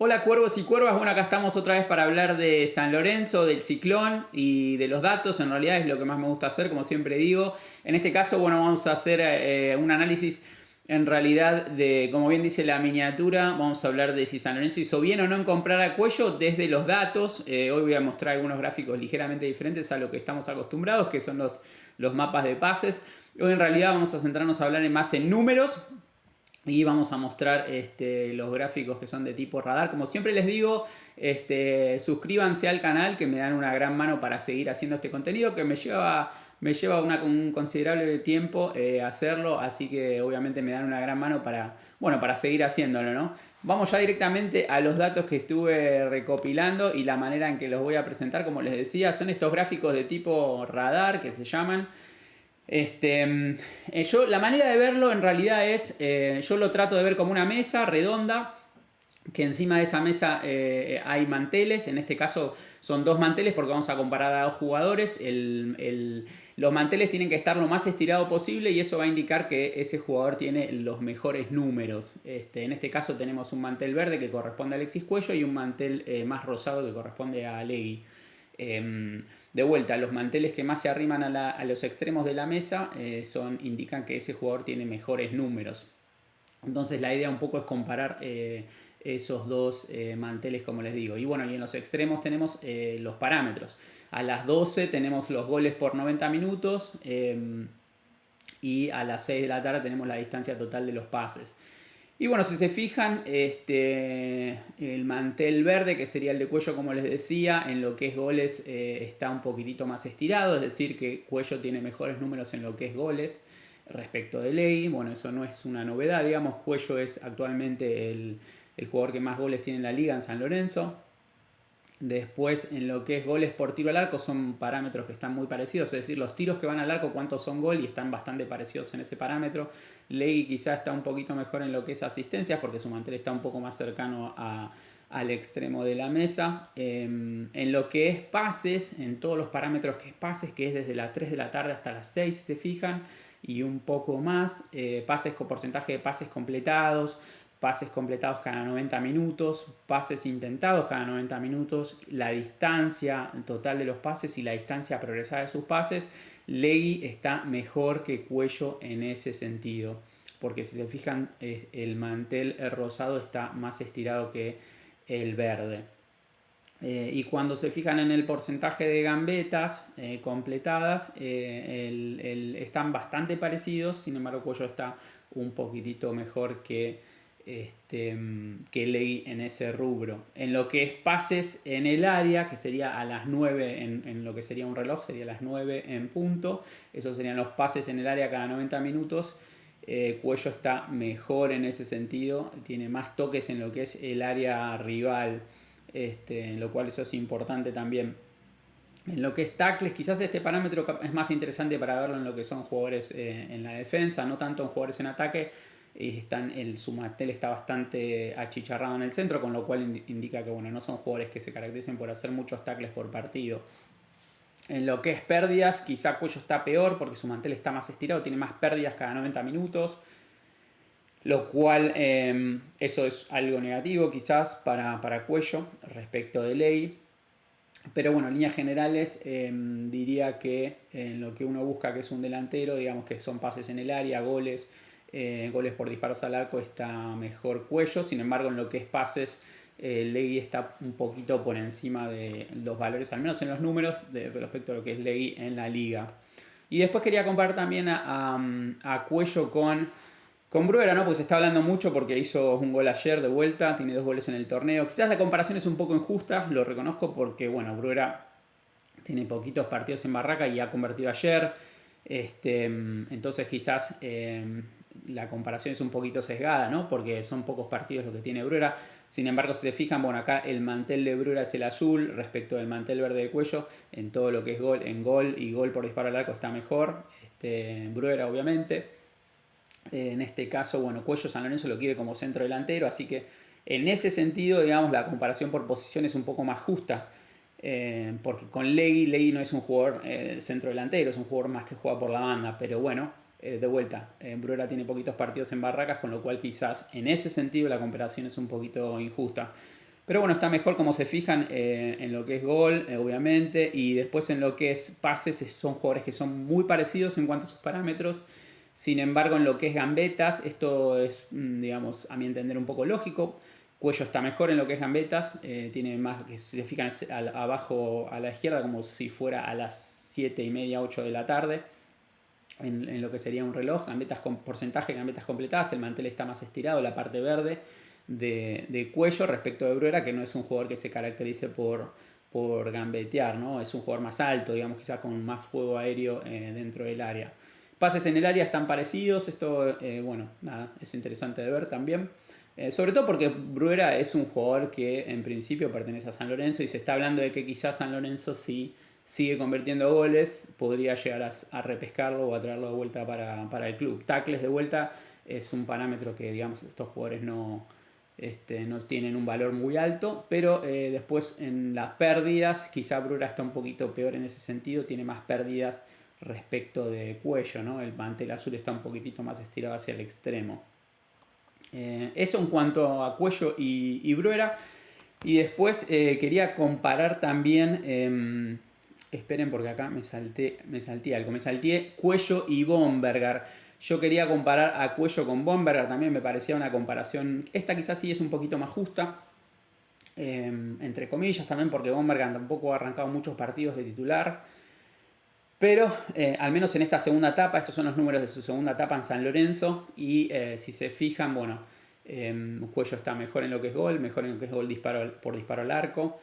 Hola cuervos y cuervas, bueno acá estamos otra vez para hablar de San Lorenzo, del ciclón y de los datos. En realidad es lo que más me gusta hacer, como siempre digo. En este caso, bueno, vamos a hacer un análisis en realidad de, como bien dice la miniatura, vamos a hablar de si San Lorenzo hizo bien o no en comprar a Cuello desde los datos. Hoy voy a mostrar algunos gráficos ligeramente diferentes a lo que estamos acostumbrados, que son los mapas de pases. Hoy en realidad vamos a centrarnos a hablar más en números. Y vamos a mostrar los gráficos que son de tipo radar. Como siempre les digo, suscríbanse al canal que me dan una gran mano para seguir haciendo este contenido que me lleva un considerable tiempo hacerlo. Así que obviamente me dan una gran mano para seguir haciéndolo, ¿no? Vamos ya directamente a los datos que estuve recopilando y la manera en que los voy a presentar. Como les decía, son estos gráficos de tipo radar que se llaman. La manera de verlo en realidad es, yo lo trato de ver como una mesa redonda, que encima de esa mesa hay manteles. En este caso son dos manteles porque vamos a comparar a dos jugadores. Los manteles tienen que estar lo más estirado posible y eso va a indicar que ese jugador tiene los mejores números. En este caso tenemos un mantel verde que corresponde a Alexis Cuello y un mantel más rosado que corresponde a Legui. De vuelta, los manteles que más se arriman a los extremos de la mesa indican que ese jugador tiene mejores números. Entonces la idea un poco es comparar esos dos manteles, como les digo. Y bueno, y en los extremos tenemos los parámetros. A las 12 tenemos los goles por 90 minutos y a las 6 de la tarde tenemos la distancia total de los pases. Y bueno, si se fijan, el mantel verde, que sería el de Cuello, como les decía, en lo que es goles está un poquitito más estirado, es decir, que Cuello tiene mejores números en lo que es goles respecto de Legui. Bueno, eso no es una novedad, digamos. Cuello es actualmente el jugador que más goles tiene en la liga en San Lorenzo. Después, en lo que es goles por tiro al arco, son parámetros que están muy parecidos, es decir, los tiros que van al arco, cuántos son gol, y están bastante parecidos en ese parámetro. Legui quizá está un poquito mejor en lo que es asistencias, porque su mantel está un poco más cercano al extremo de la mesa. En lo que es pases, en todos los parámetros que es pases, que es desde las 3 de la tarde hasta las 6, si se fijan, y un poco más, pases con porcentaje de pases completados, pases completados cada 90 minutos, pases intentados cada 90 minutos, la distancia total de los pases y la distancia progresada de sus pases. Legui está mejor que Cuello en ese sentido, porque si se fijan, el mantel rosado está más estirado que el verde. Y cuando se fijan en el porcentaje de gambetas completadas, están bastante parecidos. Sin embargo, Cuello está un poquitito mejor que Legui en ese rubro. En lo que es pases en el área, que sería a las 9, en lo que sería un reloj, sería a las 9 en punto. Esos serían los pases en el área cada 90 minutos. Cuello está mejor en ese sentido, tiene más toques en lo que es el área rival, en lo cual eso es importante también. En lo que es tackles, quizás este parámetro es más interesante para verlo en lo que son jugadores en la defensa, no tanto en jugadores en ataque. Su mantel está bastante achicharrado en el centro, con lo cual indica que bueno, no son jugadores que se caractericen por hacer muchos tackles por partido. En lo que es pérdidas, quizá Cuello está peor porque su mantel está más estirado, tiene más pérdidas cada 90 minutos. Lo cual eso es algo negativo quizás para Cuello respecto de Legui. Pero bueno, en líneas generales diría que en lo que uno busca, que es un delantero, digamos que son pases en el área, goles por disparos al arco, está mejor Cuello. Sin embargo, en lo que es pases, Legui está un poquito por encima de los valores, al menos en los números, respecto a lo que es Legui en la liga. Y después quería comparar también a Cuello con Bruera, ¿no? Porque se está hablando mucho porque hizo un gol ayer de vuelta, tiene 2 goles en el torneo. Quizás la comparación es un poco injusta, lo reconozco, porque bueno, Bruera tiene poquitos partidos en Barraca y ha convertido ayer. Entonces quizás la comparación es un poquito sesgada, ¿no? Porque son pocos partidos lo que tiene Bruera. Sin embargo, si se fijan, bueno, acá el mantel de Bruera es el azul respecto del mantel verde de Cuello. En todo lo que es gol y gol por disparo al arco está mejor. Bruera, obviamente. En este caso, bueno, Cuello San Lorenzo lo quiere como centro delantero, así que en ese sentido, digamos, la comparación por posición es un poco más justa. Porque con Legui no es un jugador centro delantero, es un jugador más que juega por la banda, pero bueno, de vuelta, Bruera tiene poquitos partidos en Barracas, con lo cual quizás en ese sentido la comparación es un poquito injusta. Pero bueno, está mejor como se fijan en lo que es gol, obviamente, y después en lo que es pases, son jugadores que son muy parecidos en cuanto a sus parámetros. Sin embargo, en lo que es gambetas, esto es, digamos, a mi entender un poco lógico. Cuello está mejor en lo que es gambetas, tiene más, que si se fijan abajo a la izquierda, como si fuera a las 7:30, 8 de la tarde, en lo que sería un reloj, gambetas con porcentaje, gambetas completadas, el mantel está más estirado, la parte verde de Cuello respecto de Bruera, que no es un jugador que se caracterice por gambetear, ¿no? Es un jugador más alto, digamos, quizás con más fuego aéreo dentro del área. Pases en el área están parecidos, esto, bueno, nada, es interesante de ver también. Sobre todo porque Bruera es un jugador que en principio pertenece a San Lorenzo y se está hablando de que quizás San Lorenzo, si sigue convirtiendo goles, podría llegar a repescarlo o a traerlo de vuelta para el club. Tackles de vuelta es un parámetro que, digamos, estos jugadores no tienen un valor muy alto, pero después en las pérdidas, quizá Bruera está un poquito peor en ese sentido, tiene más pérdidas respecto de Cuello, ¿no? El mantel azul está un poquitito más estirado hacia el extremo. Eso en cuanto a Cuello y Bruera. Y después quería comparar también, esperen porque acá me salté algo, me salté Cuello y Bombergar. Yo quería comparar a Cuello con Bombergar, también me parecía una comparación, esta quizás sí es un poquito más justa, entre comillas también porque Bombergar tampoco ha arrancado muchos partidos de titular. Pero al menos en esta segunda etapa, estos son los números de su segunda etapa en San Lorenzo. Y si se fijan, bueno, Cuello está mejor en lo que es gol, mejor en lo que es gol por disparo al arco.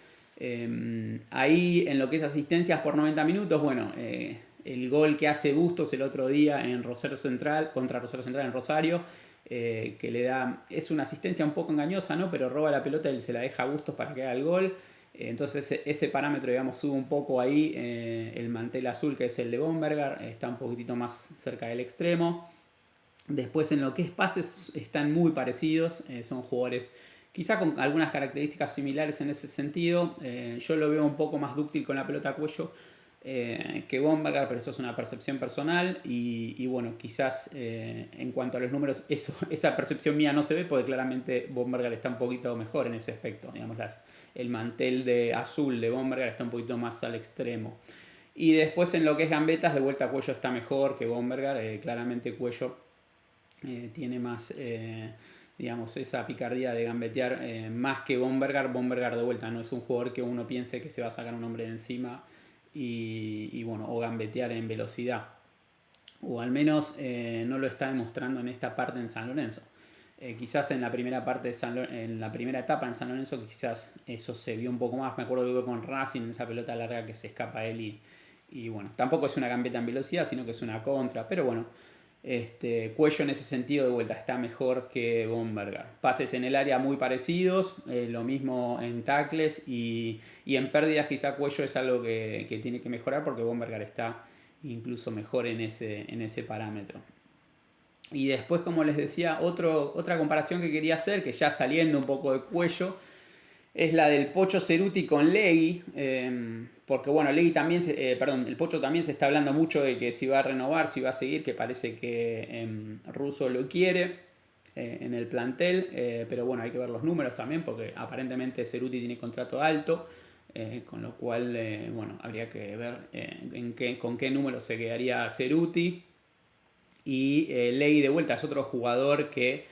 Ahí en lo que es asistencias por 90 minutos, bueno, el gol que hace Bustos el otro día en Rosario Central, contra Rosario Central en Rosario, que le da, es una asistencia un poco engañosa, ¿no? Pero roba la pelota y se la deja a Bustos para que haga el gol. Entonces ese parámetro, digamos, sube un poco ahí. El mantel azul, que es el de Bombergar, está un poquitito más cerca del extremo. Después en lo que es pases están muy parecidos. Son jugadores quizá con algunas características similares en ese sentido. Yo lo veo un poco más dúctil con la pelota a cuello que Bombergar, pero eso es una percepción personal. Y bueno, quizás en cuanto a los números, esa percepción mía no se ve porque claramente Bombergar está un poquito mejor en ese aspecto. Digamos, el mantel de azul de Bombergar está un poquito más al extremo. Y después en lo que es gambetas, de vuelta Cuello está mejor que Bombergar. Claramente Cuello tiene más, digamos, esa picardía de gambetear más que Bombergar. Bombergar de vuelta no es un jugador que uno piense que se va a sacar un hombre de encima y bueno, o gambetear en velocidad. O al menos no lo está demostrando en esta parte en San Lorenzo. Quizás en la primera parte en la primera etapa en San Lorenzo quizás eso se vio un poco más. Me acuerdo que con Racing en esa pelota larga que se escapa él y bueno, tampoco es una gambeta en velocidad, sino que es una contra, pero bueno, Cuello en ese sentido de vuelta está mejor que Bombergar. Pases en el área muy parecidos, lo mismo en tackles y en pérdidas quizá Cuello es algo que tiene que mejorar porque Bombergar está incluso mejor en ese parámetro. Y después, como les decía, otra comparación que quería hacer, que ya saliendo un poco de Cuello, es la del Pocho Ceruti con Legui. Porque bueno, Legui también, el Pocho también se está hablando mucho de que si va a renovar, si va a seguir, que parece que Russo lo quiere en el plantel. Pero bueno, hay que ver los números también, porque aparentemente Ceruti tiene contrato alto. Con lo cual, bueno, habría que ver con qué número se quedaría Ceruti. Y Legui de vuelta es otro jugador que,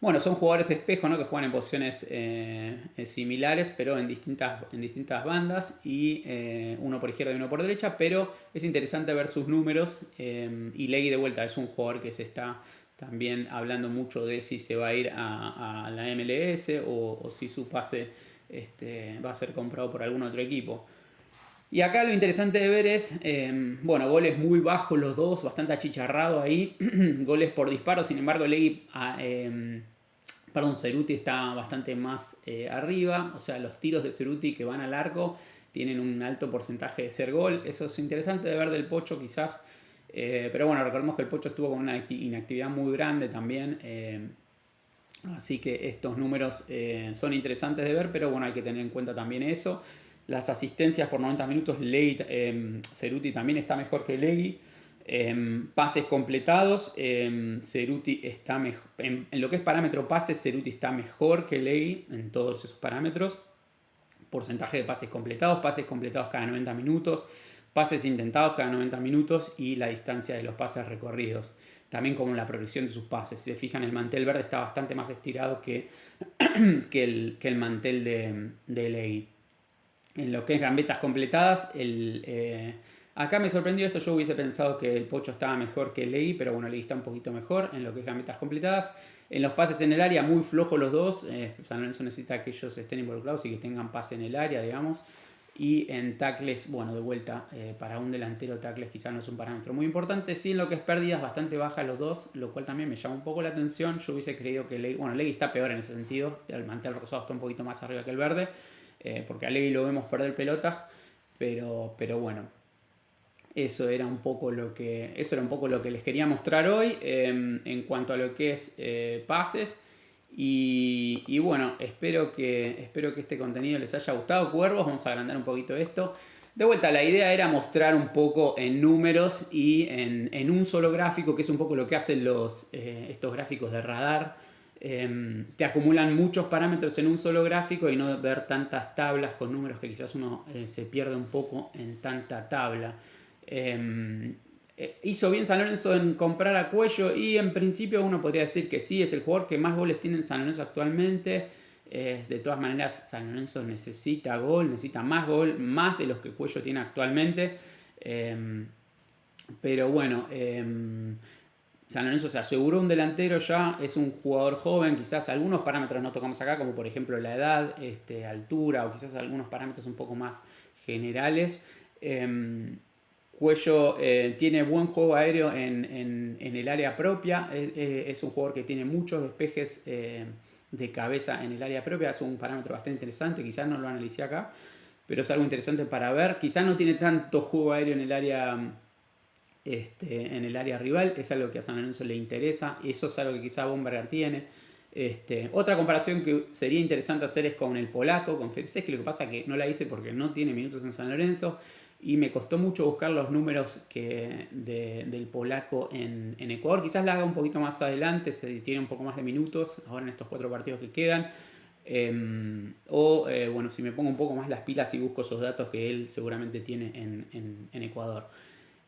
bueno, son jugadores espejo, ¿no? Que juegan en posiciones similares, pero en distintas bandas, y uno por izquierda y uno por derecha, pero es interesante ver sus números. Y Legui de vuelta es un jugador que se está también hablando mucho de si se va a ir a la MLS o si su pase va a ser comprado por algún otro equipo. Y acá lo interesante de ver es, bueno, goles muy bajos los dos, bastante achicharrado ahí, goles por disparo. Sin embargo, Ceruti está bastante más arriba, o sea, los tiros de Ceruti que van al arco tienen un alto porcentaje de ser gol. Eso es interesante de ver del Pocho quizás, pero bueno, recordemos que el Pocho estuvo con una inactividad muy grande también, así que estos números son interesantes de ver, pero bueno, hay que tener en cuenta también eso. Las asistencias por 90 minutos, Ceruti también está mejor que Legui. Pases completados, Ceruti está mejor. En lo que es parámetro pases, Ceruti está mejor que Legui en todos esos parámetros. porcentaje de pases completados cada 90 minutos, pases intentados cada 90 minutos y la distancia de los pases recorridos. También como la progresión de sus pases. Si se fijan, el mantel verde está bastante más estirado que, que el mantel de Legui. En lo que es gambetas completadas, acá me sorprendió esto. Yo hubiese pensado que el Pocho estaba mejor que Legui, pero bueno, Legui está un poquito mejor en lo que es gambetas completadas. En los pases en el área, muy flojos los dos. San Lorenzo necesita que ellos estén involucrados y que tengan pase en el área, digamos. Y en tackles, bueno, de vuelta, para un delantero tackles quizás no es un parámetro muy importante. Sí, en lo que es pérdidas, bastante baja los dos, lo cual también me llama un poco la atención. Yo hubiese creído que Legui está peor en ese sentido. El mantel rosado está un poquito más arriba que el verde, porque a Legui lo vemos perder pelotas, pero bueno. Eso era un poco lo que les quería mostrar hoy en cuanto a lo que es pases. Y bueno, espero que este contenido les haya gustado, cuervos. Vamos a agrandar un poquito esto. De vuelta, la idea era mostrar un poco en números y en un solo gráfico, que es un poco lo que hacen estos gráficos de radar. Te acumulan muchos parámetros en un solo gráfico y no ver tantas tablas con números, que quizás uno se pierde un poco en tanta tabla. Hizo bien San Lorenzo en comprar a Cuello y en principio uno podría decir que sí, es el jugador que más goles tiene en San Lorenzo actualmente. De todas maneras, San Lorenzo necesita más gol, más de los que Cuello tiene actualmente. Pero bueno, San Lorenzo se aseguró un delantero ya, es un jugador joven, quizás algunos parámetros no tocamos acá, como por ejemplo la edad, altura, o quizás algunos parámetros un poco más generales. Cuello tiene buen juego aéreo en el área propia. Es un jugador que tiene muchos despejes de cabeza en el área propia. Es un parámetro bastante interesante. Quizás no lo analicé acá, pero es algo interesante para ver. Quizás no tiene tanto juego aéreo en el área rival. Es algo que a San Lorenzo le interesa. Eso es algo que quizás Bomberger tiene. Otra comparación que sería interesante hacer es con el polaco, con Felicevski. Lo que pasa es que no la hice porque no tiene minutos en San Lorenzo. Y me costó mucho buscar los números del polaco en Ecuador. Quizás la haga un poquito más adelante, se tiene un poco más de minutos ahora en estos 4 partidos que quedan. Bueno, si me pongo un poco más las pilas y busco esos datos que él seguramente tiene en Ecuador.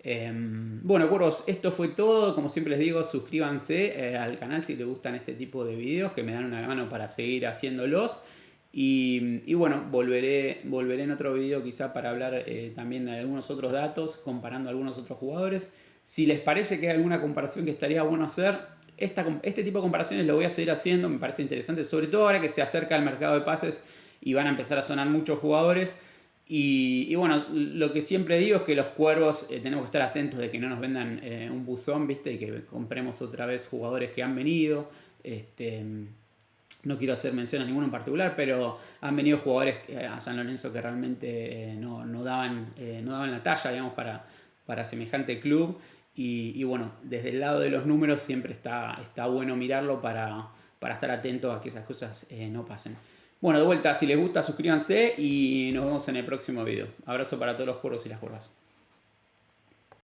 Bueno, cuervos, esto fue todo. Como siempre les digo, suscríbanse al canal si les gustan este tipo de videos, que me dan una mano para seguir haciéndolos. Y bueno, volveré en otro video quizá para hablar también de algunos otros datos, comparando a algunos otros jugadores. Si les parece que hay alguna comparación que estaría bueno hacer, este tipo de comparaciones lo voy a seguir haciendo, me parece interesante, sobre todo ahora que se acerca el mercado de pases y van a empezar a sonar muchos jugadores. Y bueno, lo que siempre digo es que los cuervos tenemos que estar atentos de que no nos vendan un buzón, ¿viste? Y que compremos otra vez jugadores que han venido. No quiero hacer mención a ninguno en particular, pero han venido jugadores a San Lorenzo que realmente no daban la talla, digamos, para semejante club. Y bueno, desde el lado de los números siempre está bueno mirarlo para estar atento a que esas cosas no pasen. Bueno, de vuelta, si les gusta, suscríbanse y nos vemos en el próximo video. Abrazo para todos los cuervos y las cuervas.